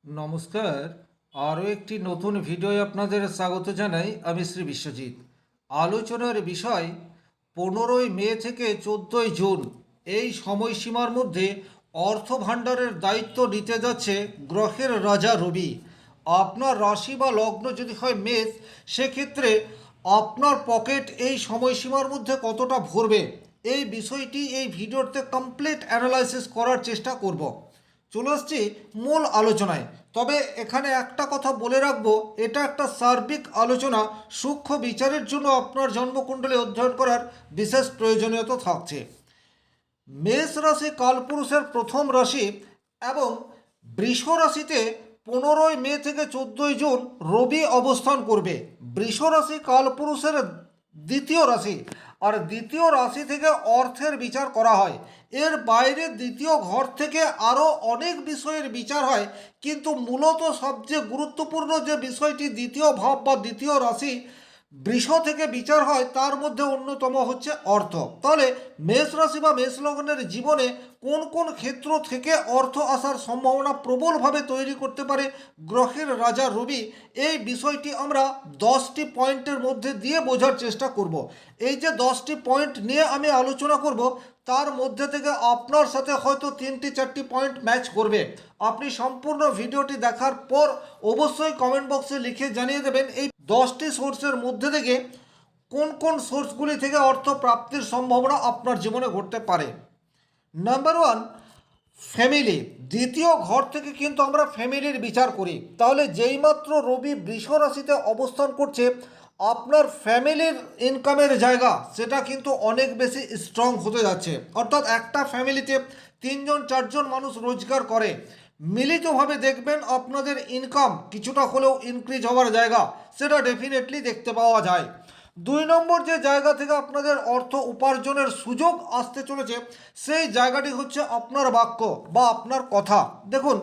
নমস্কার। আরও একটি নতুন ভিডিওয় আপনাদের স্বাগত জানাই। আমি শ্রী বিশ্বজিৎ। আলোচনার বিষয় 15 মে থেকে 14 জুন এই সময়সীমার মধ্যে অর্থ ভাণ্ডারের দায়িত্ব নিতে যাচ্ছে গ্রহের রাজা রবি। আপনার রাশি বা লগ্ন যদি হয় মেষ, সেক্ষেত্রে আপনার পকেট এই সময়সীমার মধ্যে কতটা ভরবে এই বিষয়টি এই ভিডিওতে কমপ্লিট অ্যানালাইসিস করার চেষ্টা করব। চলে আসছি মূল আলোচনায়। তবে এখানে একটা কথা বলে রাখবো, এটা একটা সার্বিক আলোচনা। সূক্ষ্ম বিচারের জন্য আপনার জন্মকুণ্ডলী অধ্যয়ন করার বিশেষ প্রয়োজনীয়তা থাকছে। মেষ রাশি কালপুরুষের প্রথম রাশি এবং বৃষ রাশিতে 15 মে থেকে 14 জুন রবি অবস্থান করবে। বৃষ রাশি কালপুরুষের দ্বিতীয় রাশি, আর দ্বিতীয় রাশি থেকে অর্থের বিচার করা হয়। এর বাইরে দ্বিতীয় ঘর থেকে আরও অনেক বিষয়ের বিচার হয়, কিন্তু মূলত সবচেয়ে গুরুত্বপূর্ণ যে বিষয়টি দ্বিতীয় ভাব বা দ্বিতীয় রাশি বৃষ থেকে বিচার হয়, তার মধ্যে অন্যতম হচ্ছে অর্থ। তাহলে মেষ রাশি বা মেষ লগ্নের জীবনে কোন কোন ক্ষেত্র থেকে অর্থ আসার সম্ভাবনা প্রবলভাবে তৈরি করতে পারে গ্রহের রাজা রবি, এই বিষয়টি আমরা 10টি পয়েন্টের মধ্যে দিয়ে বোঝার চেষ্টা করব। এই যে 10টি পয়েন্ট নিয়ে আমি আলোচনা করব, তার মধ্যে থেকে আপনার সাথে হয়তো 3-4টি পয়েন্ট ম্যাচ করবে। আপনি সম্পূর্ণ ভিডিওটি দেখার পর অবশ্যই কমেন্ট বক্সে লিখে জানিয়ে দেবেন এই 10টি সোর্সের মধ্যে থেকে কোন কোন সোর্সগুলি থেকে অর্থ প্রাপ্তির সম্ভাবনা আপনার জীবনে ঘটতে পারে। Number 1, family. দ্বিতীয় ঘর থেকে কিন্তু আমরা ফ্যামিলির বিচার করি। তাহলে যেইমাত্র রবি বৃষ রাশিতে অবস্থান করছে, আপনার ফ্যামিলির ইনকামের জায়গা সেটা কিন্তু অনেক বেশি স্ট্রং হতে যাচ্ছে। অর্থাৎ একটা ফ্যামিলিতে 3-4জন মানুষ রোজগার করে, মিলিতভাবে দেখবেন আপনাদের ইনকাম কিছুটা হলেও ইনক্রিজ হওয়ার জায়গা সেটা ডেফিনেটলি দেখতে পাওয়া যায়। 2 নম্বর যে জায়গা থেকে আপনাদের অর্থ উপার্জনের সুযোগ আসতে চলেছে, সেই জায়গাটি হচ্ছে আপনার বাক্য বা আপনার কথা। দেখুন,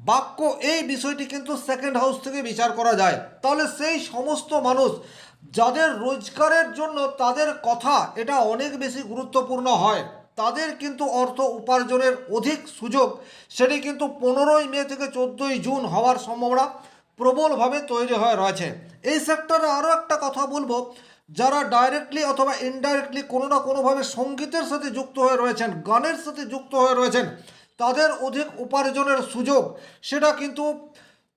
বাক্য এই বিষয়টি কিন্তু সেকেন্ড হাউস থেকে বিচার করা যায়। তাহলে সেই সমস্ত মানুষ যাদের রোজগারের জন্য তাদের কথা এটা অনেক বেশি গুরুত্বপূর্ণ হয়, তাদের কিন্তু অর্থ উপার্জনের অধিক সুযোগ সেটি কিন্তু 15 মে থেকে 14 জুন হওয়ার সম্ভাবনা প্রবলভাবে তৈরি হয়ে রয়েছে। এই সেক্টরে আরও একটা কথা বলবো, যারা ডাইরেক্টলি অথবা ইনডাইরেক্টলি কোনো না কোনোভাবে সঙ্গীতের সাথে যুক্ত হয়ে রয়েছেন, গানের সাথে যুক্ত হয়ে রয়েছেন, তাদের অধিক উপার্জনের সুযোগ সেটা কিন্তু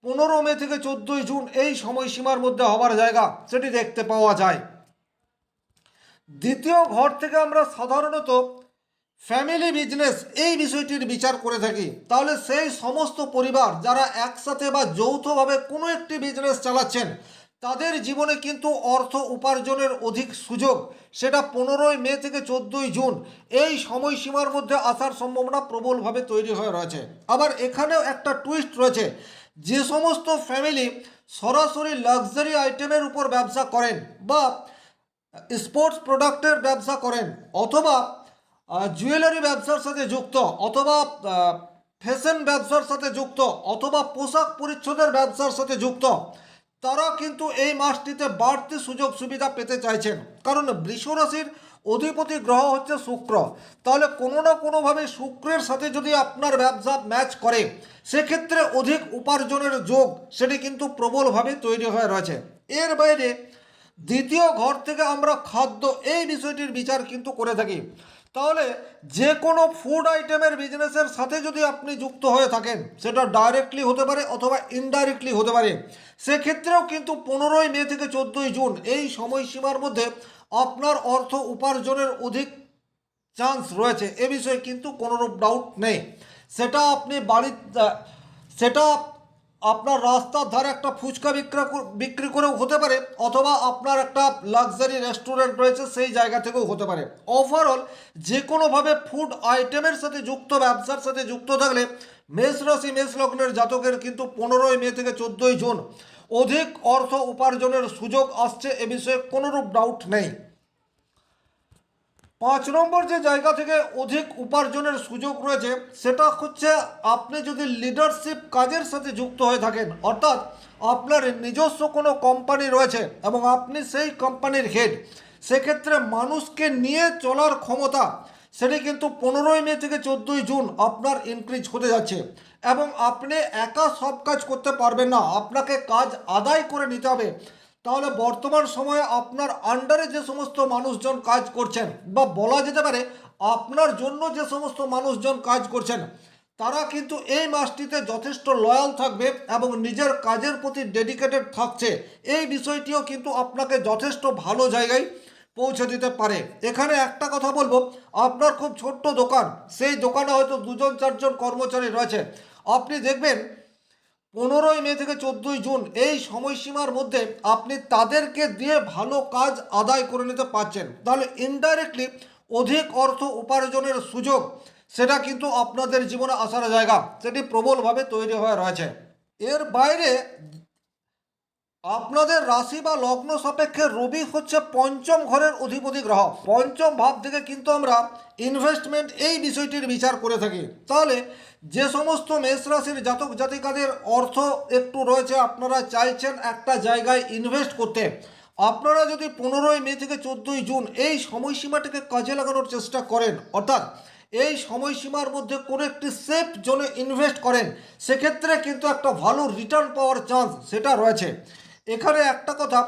15 মে থেকে 14 জুন এই সময়সীমার মধ্যে হবার জায়গা সেটি দেখতে পাওয়া যায়। দ্বিতীয় ঘর থেকে আমরা সাধারণত ফ্যামিলি বিজনেস এই বিষয়টির বিচার করে থাকি। তাহলে সেই সমস্ত পরিবার যারা একসাথে বা যৌথভাবে কোনো একটি বিজনেস চালাচ্ছেন, তাদের জীবনে কিন্তু অর্থ উপার্জনের অধিক সুযোগ সেটা 15 মে থেকে 14 জুন এই সময়সীমার মধ্যে আসার সম্ভাবনা প্রবলভাবে তৈরি হয়ে রয়েছে। আবার এখানেও একটা টুইস্ট রয়েছে, যে সমস্ত ফ্যামিলি সরাসরি লাক্সারি আইটেমের উপর ব্যবসা করেন বা স্পোর্টস প্রোডাক্টের ব্যবসা করেন, অথবা জুয়েলারি ব্যবসার সাথে যুক্ত, অথবা ফ্যাশন ব্যবসার সাথে যুক্ত, অথবা পোশাক পরিচ্ছদের ব্যবসার সাথে যুক্ত, তারা কিন্তু এই মাসটিতে বাড়তি সুযোগ সুবিধা পেতে চাইছেন। কারণ বৃষ রাশির অধিপতি গ্রহ হচ্ছে শুক্র। তাহলে কোনো না কোনোভাবে শুক্রের সাথে যদি আপনার ব্যবসা ম্যাচ করে, সেক্ষেত্রে অধিক উপার্জনের যোগ সেটি কিন্তু প্রবলভাবে তৈরি হয়ে রয়েছে। এর বাইরে দ্বিতীয় ঘর থেকে আমরা খাদ্য এই বিষয়টির বিচার কিন্তু করে থাকি। তাহলে যে কোনো ফুড আইটেমের বিজনেসের সাথে যদি আপনি যুক্ত হয়ে থাকেন, সেটা ডাইরেক্টলি হতে পারে অথবা ইনডাইরেক্টলি হতে পারে, সেক্ষেত্রেও কিন্তু 15 মে থেকে 14 জুন এই সময়সীমার মধ্যে আপনার অর্থ উপার্জনের অধিক চান্স রয়েছে। এ বিষয়ে কিন্তু কোনোরূপ ডাউট নেই। সেটা আপনি সেটা আপনার রাস্তার ধারে একটা ফুচকা বিক্রি করেও হতে পারে, অথবা আপনার একটা লাক্সারি রেস্টুরেন্ট রয়েছে সেই জায়গা থেকেও হতে পারে। ওভারঅল যে কোনোভাবে ফুড আইটেমের সাথে যুক্ত, ব্যবসার সাথে যুক্ত থাকলে মেষ রাশি মেষ লগ্নের জাতকের কিন্তু 15 মে থেকে 14 জুন অধিক অর্থ উপার্জনের সুযোগ আসছে, এ বিষয়ে কোনোরূপ ডাউট নেই। 5 নম্বর যে জায়গা থেকে অধিক উপার্জনের সুযোগ রয়েছে, সেটা হচ্ছে আপনি যদি লিডারশিপ কাজের সাথে যুক্ত হয়ে থাকেন, অর্থাৎ আপনার নিজস্ব কোনো কোম্পানি রয়েছে এবং আপনি সেই কোম্পানির হেড, সেক্ষেত্রে মানুষকে নিয়ে চলার ক্ষমতা সেটি কিন্তু 15ই মে থেকে 14ই জুন আপনার ইনক্রিজ হতে যাচ্ছে। এবং আপনি একা সব কাজ করতে পারবেন না, আপনাকে কাজ আদায় করে নিতে হবে। তাহলে বর্তমান সময়ে আপনার আন্ডারে যে সমস্ত মানুষজন কাজ করছেন, বা বলা যেতে পারে আপনার জন্য যে সমস্ত মানুষজন কাজ করছেন, তারা কিন্তু এই মাসটিতে যথেষ্ট লয়াল থাকবে এবং নিজের কাজের প্রতি ডেডিকেটেড থাকছে। এই বিষয়টিও কিন্তু আপনাকে যথেষ্ট ভালো জায়গায় পৌঁছে দিতে পারে। এখানে একটা কথা বলবো, আপনার খুব ছোট্ট দোকান, সেই দোকানে হয়তো 2-4জন কর্মচারী রয়েছে, আপনি দেখবেন 15ই মে থেকে 14ই জুন এই সময়সীমার মধ্যে আপনি তাদেরকে দিয়ে ভালো কাজ আদায় করে নিতে পারছেন। তাহলে ইনডাইরেক্টলি অধিক অর্থ উপার্জনের সুযোগ সেটা কিন্তু আপনাদের জীবনে আসার জায়গা সেটি প্রবলভাবে তৈরি হয়ে রয়েছে। এর বাইরে আপনাদের রাশি বা লগ্ন সাপেক্ষে রবি হচ্ছে পঞ্চম ঘরের অধিপতি গ্রহ। পঞ্চম ভাব থেকে কিন্তু আমরা ইনভেস্টমেন্ট এই বিষয়টির বিচার করে থাকি। তাহলে যে সমস্ত মেষ রাশির জাতক জাতিকাদের অর্থ একটু রয়েছে, আপনারা চাইছেন একটা জায়গায় ইনভেস্ট করতে, আপনারা যদি 15ই মে থেকে 14ই জুন এই সময়সীমাটিকে কাজে লাগানোর চেষ্টা করেন, অর্থাৎ এই সময়সীমার মধ্যে কোনো একটি সেফ জোনে ইনভেস্ট করেন, সেক্ষেত্রে কিন্তু একটা ভালো রিটার্ন পাওয়ার চান্স সেটা রয়েছে। এখানে একটা কথা,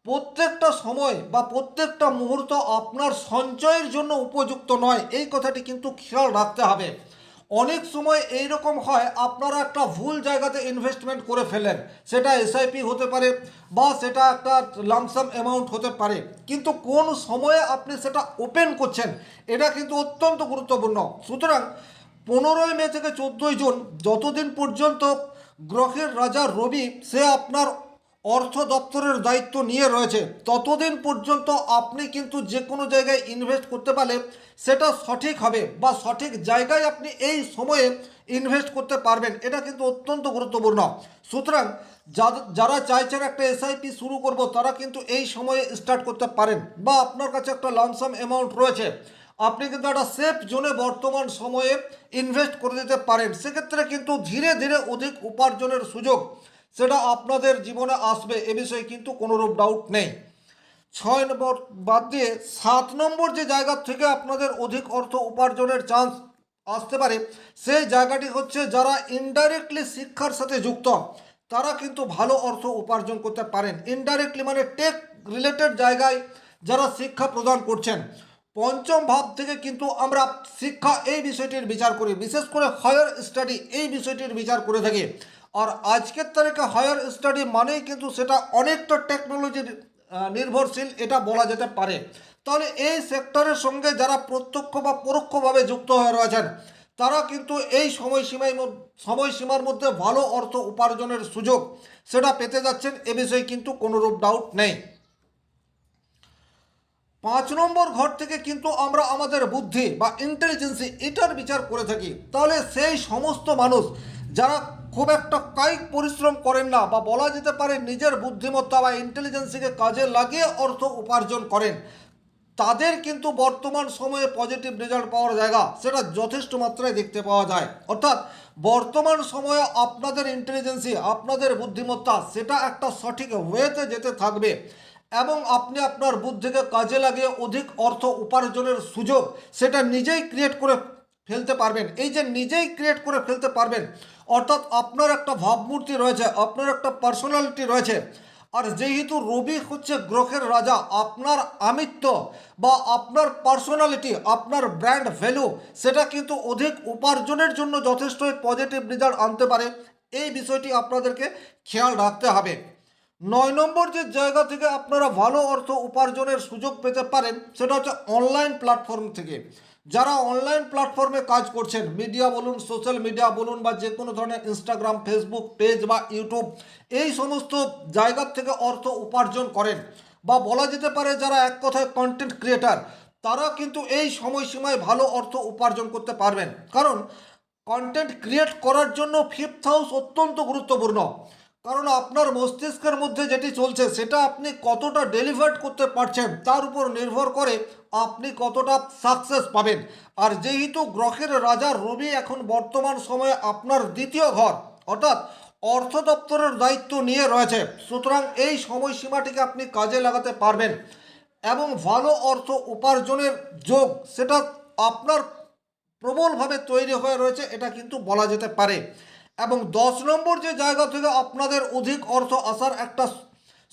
প্রত্যেকটা সময় বা প্রত্যেকটা মুহূর্ত আপনার সঞ্চয়ের জন্য উপযুক্ত নয়, এই কথাটি কিন্তু খেয়াল রাখতে হবে। অনেক সময় এই রকম হয়, আপনারা একটা ভুল জায়গাতে ইনভেস্টমেন্ট করে ফেলেন, সেটা এসআইপি হতে পারে বা সেটা একটা লামসাম অ্যামাউন্ট হতে পারে, কিন্তু কোন সময়ে আপনি সেটা ওপেন করছেন এটা কিন্তু অত্যন্ত গুরুত্বপূর্ণ। সুতরাং 15ই মে থেকে 14ই জুন যতদিন পর্যন্ত গ্রহের রাজা রবি সে আপনার অর্থ দপ্তরের দায়িত্ব নিয়ে রয়েছে, ততদিন পর্যন্ত আপনি কিন্তু যে কোনো জায়গায় ইনভেস্ট করতে পারলে সেটা সঠিক হবে বা সঠিক জায়গায় আপনি এই সময়ে ইনভেস্ট করতে পারবেন, এটা কিন্তু অত্যন্ত গুরুত্বপূর্ণ। সুতরাং যারা চাইছেন একটা এসআইপি শুরু করব, তারা কিন্তু এই সময়ে স্টার্ট করতে পারেন, বা আপনার কাছে একটা লামসাম অ্যামাউন্ট রয়েছে, আপনি কিন্তু একটা সেফ জোনে বর্তমান সময়ে ইনভেস্ট করে দিতে পারেন। সেক্ষেত্রে কিন্তু ধীরে ধীরে অধিক উপার্জনের সুযোগ সেটা আপনাদের জীবনে আসবে, এ বিষয়ে কিন্তু কোনোরূপ ডাউট নেই। 6 নম্বর বাদ দিয়ে 7 নম্বর যে জায়গা থেকে আপনাদের অধিক অর্থ উপার্জনের চান্স আসতে পারে, সেই জায়গাটি হচ্ছে যারা ইনডাইরেক্টলি শিক্ষার সাথে যুক্ত, তারা কিন্তু ভালো অর্থ উপার্জন করতে পারেন। ইনডাইরেক্টলি মানে টেক রিলেটেড জায়গায় যারা শিক্ষা প্রদান করছেন, পঞ্চম ভাব থেকে কিন্তু আমরা শিক্ষা এই বিষয়টির বিচার করি, বিশেষ করে হায়ার স্টাডি এই বিষয়টির বিচার করে থাকি। আর আজকের তারিখে হায়ার স্টাডি মানেই কিন্তু সেটা অনেকটা টেকনোলজির নির্ভরশীল, এটা বলা যেতে পারে। তাহলে এই সেক্টরের সঙ্গে যারা প্রত্যক্ষ বা পরোক্ষভাবে যুক্ত হয়ে রয়েছেন, তারা কিন্তু এই সময়সীমার মধ্যে ভালো অর্থ উপার্জনের সুযোগ সেটা পেতে যাচ্ছেন, এ বিষয়ে কিন্তু কোনোরূপ ডাউট নেই। 5 নম্বর ঘর থেকে কিন্তু আমরা আমাদের বুদ্ধি বা ইন্টেলিজেন্সি এটার বিচার করে থাকি। তাহলে সেই সমস্ত মানুষ যারা খুব একটা কায়িক পরিশ্রম করেন না, বা বলা যেতে পারে নিজের বুদ্ধিমত্তা বা ইন্টেলিজেন্সিকে কাজে লাগিয়ে অর্থ উপার্জন করেন, তাদের কিন্তু বর্তমান সময়ে পজিটিভ রেজাল্ট পাওয়ার জায়গা সেটা যথেষ্ট মাত্রায় দেখতে পাওয়া যায়। অর্থাৎ বর্তমান সময়ে আপনাদের ইন্টেলিজেন্সি, আপনাদের বুদ্ধিমত্তা সেটা একটা সঠিক ওয়েতে যেতে থাকবে, এবং আপনি আপনার বুদ্ধিকে কাজে লাগিয়ে অধিক অর্থ উপার্জনের সুযোগ সেটা নিজেই ক্রিয়েট করে ফেলতে পারবেন। এই যে নিজেই ক্রিয়েট করে ফেলতে পারবেন, অর্থাৎ আপনার একটা ভাবমূর্তি রয়েছে, আপনার একটা পার্সোনালিটি রয়েছে, আর যেহেতু রবি হচ্ছে গ্রহের রাজা, আপনার আমিত্ব বা আপনার পার্সোনালিটি, আপনার ব্র্যান্ড ভ্যালু সেটা কিন্তু অধিক উপার্জনের জন্য যথেষ্টই পজিটিভ রেজাল্ট আনতে পারে। এই বিষয়টি আপনাদেরকে খেয়াল রাখতে হবে। 9 নম্বর যে জায়গা থেকে আপনারা ভালো অর্থ উপার্জনের সুযোগ পেতে পারেন, সেটা হচ্ছে অনলাইন প্ল্যাটফর্ম থেকে। যারা অনলাইন প্ল্যাটফর্মে কাজ করছেন, মিডিয়া বলুন, সোশ্যাল মিডিয়া বলুন, বা যে কোনো ধরনের ইনস্টাগ্রাম, ফেসবুক পেজ বা ইউটিউব, এই সমস্ত জায়গার থেকে অর্থ উপার্জন করেন, বা বলা যেতে পারে যারা এক কথায় কন্টেন্ট ক্রিয়েটার, তারা কিন্তু এই সময়সীমায় ভালো অর্থ উপার্জন করতে পারবেন। কারণ কন্টেন্ট ক্রিয়েট করার জন্য ফিফথ হাউস অত্যন্ত গুরুত্বপূর্ণ। কারণ আপনার মস্তিষ্কের মধ্যে যেটি চলছে সেটা আপনি কতটা ডেলিভার্ড করতে পারছেন তার উপর নির্ভর করে আপনি কতটা সাকসেস পাবেন। আর যেহেতু গ্রহের রাজা রবি এখন বর্তমান সময়ে আপনার দ্বিতীয় ঘর, অর্থাৎ অর্থ দপ্তরের দায়িত্ব নিয়ে রয়েছে, সুতরাং এই সময়সীমাটিকে আপনি কাজে লাগাতে পারবেন এবং ভালো অর্থ উপার্জনের যোগ সেটা আপনার প্রবলভাবে তৈরি হয়ে রয়েছে, এটা কিন্তু বলা যেতে পারে। এবং 10 নম্বর যে জায়গা থেকে আপনাদের অধিক অর্থ আসার একটা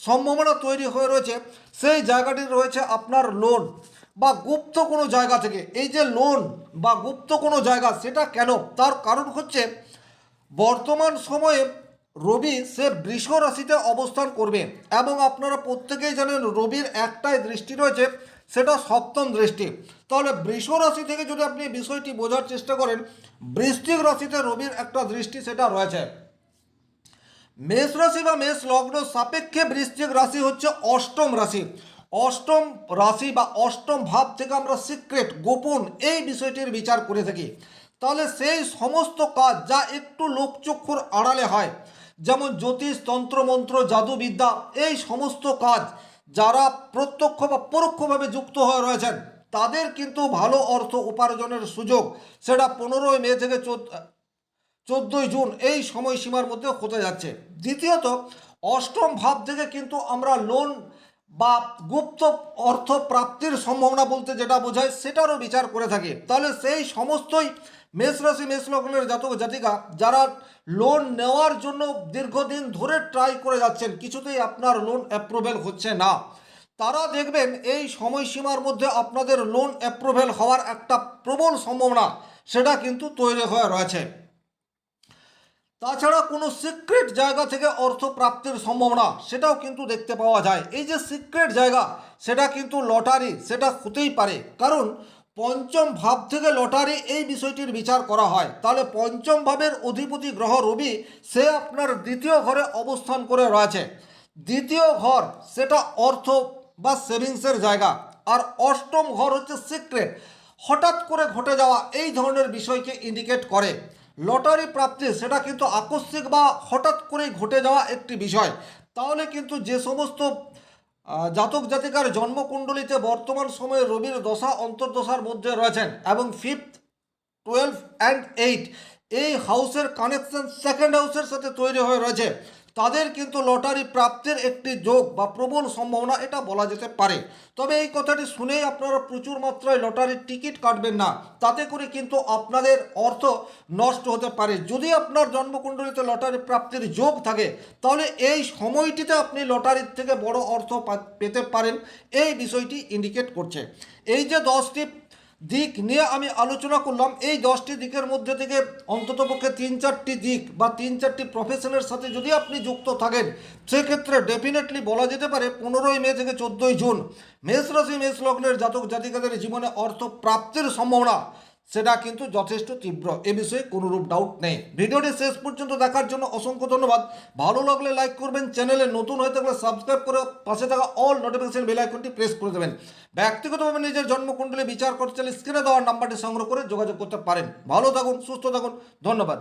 সম্ভাবনা তৈরি হয়ে রয়েছে, সেই জায়গাটি রয়েছে আপনার লোন বা গুপ্ত কোনো জায়গা থেকে। এই যে লোন বা গুপ্ত কোনো জায়গা, সেটা কেন? তার কারণ হচ্ছে বর্তমান সময়ে রবি সে বৃষ রাশিতে অবস্থান করবে এবং আপনারা প্রত্যেকেই জানেন রবির একটাই দৃষ্টি রয়েছে, সেটা সপ্তম দৃষ্টি। তাহলে বৃষ রাশি থেকে যদি আপনি বিষয়টি বোঝার চেষ্টা করেন, বৃশ্চিক রাশিতে রবির একটা দৃষ্টি সেটা রয়েছে। মেষ রাশি বা মেষ লগ্ন সাপেক্ষে বৃশ্চিক রাশি হচ্ছে অষ্টম রাশি। অষ্টম রাশি বা অষ্টম ভাব থেকে আমরা সিক্রেট, গোপন এই বিষয়টির বিচার করে থাকি। তাহলে সেই সমস্ত কাজ যা একটু লোকচক্ষুর আড়ালে হয়, যেমন জ্যোতিষ, তন্ত্রমন্ত্র, জাদুবিদ্যা, এই সমস্ত কাজ যারা প্রত্যক্ষ বা পরোক্ষভাবে যুক্ত হয়ে রয়েছেন, তাদের কিন্তু ভালো অর্থ উপার্জনের সুযোগ সেটা 15 মে থেকে 14 জুন এই সময়সীমার মধ্যে হতে যাচ্ছে। দ্বিতীয়ত, অষ্টম ভাব থেকে কিন্তু আমরা লোন বা গুপ্ত অর্থ প্রাপ্তির সম্ভাবনা বলতে যেটা বোঝায়, সেটারও বিচার করে থাকি। তাহলে সেই সমস্তই মেষ রাশি মেষ লগ্নের জাতক জাতিকা যারা লোন নেওয়ার জন্য দীর্ঘদিন ধরে ট্রাই করে যাচ্ছেন, কিছুতেই আপনার লোন অ্যাপ্রুভেল হচ্ছে না, তারা দেখবেন এই সময়সীমার মধ্যে আপনাদের লোন অ্যাপ্রুভেল হওয়ার একটা প্রবল সম্ভাবনা সেটা কিন্তু তৈরি হয়ে রয়েছে। তাছাড়া কোনো সিক্রেট জায়গা থেকে অর্থ প্রাপ্তির সম্ভাবনা সেটাও কিন্তু দেখতে পাওয়া যায়। এই যে সিক্রেট জায়গা, সেটা কিন্তু লটারি সেটা হতেই পারে, কারণ পঞ্চম ভাব থেকে লটারি এই বিষয়টির বিচার করা হয়। তাহলে পঞ্চম ভাবের অধিপতি গ্রহ রবি সে আপনার দ্বিতীয় ঘরে অবস্থান করে রয়েছে। দ্বিতীয় ঘর সেটা অর্থ বা সেভিংসের জায়গা, আর অষ্টম ঘর হচ্ছে সিক্রেট, হঠাৎ করে ঘটে যাওয়া এই ধরনের বিষয়কে ইন্ডিকেট করে। লটারি প্রাপ্তি সেটা কিন্তু আকস্মিক বা হঠাৎ করেই ঘটে যাওয়া একটি বিষয়। তাহলে কিন্তু যে সমস্ত জাতক জাতিকার জন্মকুণ্ডলিতে বর্তমান সময়ে রবির দশা অন্তর্দশার মধ্যে রয়েছেন এবং 5th 12 অ্যান্ড 8 এই হাউসের কানেকশন সেকেন্ড হাউসের সাথে তৈরি হয়ে রয়েছে, তাদের কিন্তু লটারি প্রাপ্তির একটি যোগ বা প্রবল সম্ভাবনা এটা বলা যেতে পারে। তবে এই কথাটি শুনেই আপনারা প্রচুর মাত্রায় লটারির টিকিট কাটবেন না, তাতে করে কিন্তু আপনাদের অর্থ নষ্ট হতে পারে। যদি আপনার জন্মকুণ্ডলিতে লটারি প্রাপ্তির যোগ থাকে, তাহলে এই সময়টিতে আপনি লটারির থেকে বড় অর্থ পেতে পারেন, এই বিষয়টি ইন্ডিকেট করছে। এই যে 10টি দিক নিয়ে আমি আলোচনা করলাম, এই 10টি দিকের মধ্যে থেকে অন্ততপক্ষে 3-4টি দিক বা 3-4টি প্রফেশনের সাথে যদি আপনি যুক্ত থাকেন, সেক্ষেত্রে ডেফিনেটলি বলা যেতে পারে 15 মে থেকে 14 জুন মেষ রাশি মেষ লগ্নের জাতক জাতিকাদের জীবনে অর্থ প্রাপ্তির সম্ভাবনা সেটা কিন্তু যথেষ্ট তীব্র, এ বিষয়ে কোনোরূপ ডাউট নেই। ভিডিওটি শেষ পর্যন্ত দেখার জন্য অসংখ্য ধন্যবাদ। ভালো লাগলে লাইক করবেন, চ্যানেলে নতুন হয়ে থাকলে সাবস্ক্রাইব করে পাশে থাকা অল নোটিফিকেশন বেল আইকনটি প্রেস করে দেবেন। ব্যক্তিগতভাবে নিজের জন্মকুণ্ডলী বিচার করতে চাইলে স্ক্রিনে দেওয়ার নাম্বারটি সংগ্রহ করে যোগাযোগ করতে পারেন। ভালো থাকুন, সুস্থ থাকুন, ধন্যবাদ।